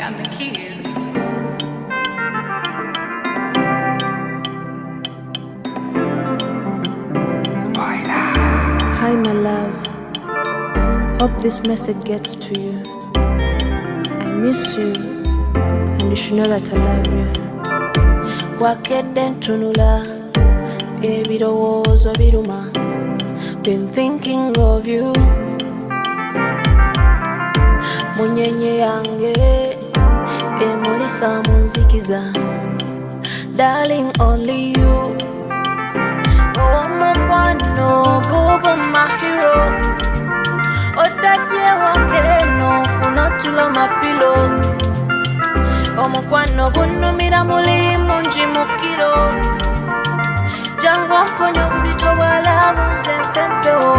Rocky on the keys. Hi my love, hope this message gets to you. I miss you and you should know that I love you. Wakedde ntunula ebirowoozo biruma, been thinking of you. Munyenye yange emulisa munzikiza, darling only you. Omukwano bubu my hero, odadye wange nofuna tulo mapilo. Omukwano gunumira mulimu njimukiro, jangu mponyo buzito bwalabu nze nfe mpewo.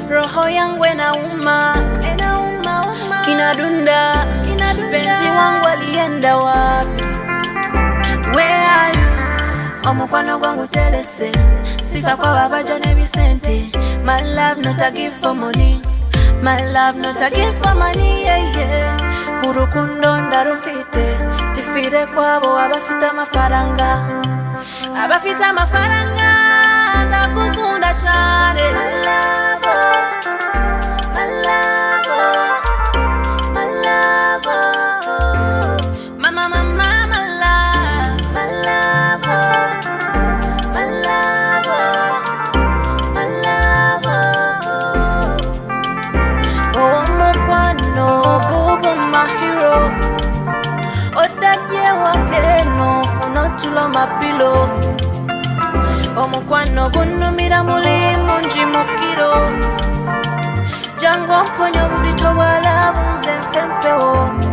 Roho yangu inauma, kinadunda, penzi wangu alienda wapi? Where are you? Omukwano gwangu telese, sifa kwa babajo ne Vicente. My love not a gift for money, my love not a gift for money, yeah, yeah. Urukundo ndarufite, tifire kwabo abafite amafaranga, abafite amafaranga ndakukunda cyane. Mapilo omukwano gunumira mulimu njimukiro, jangu mponyo buzito bwalabu nze nfe mpewo.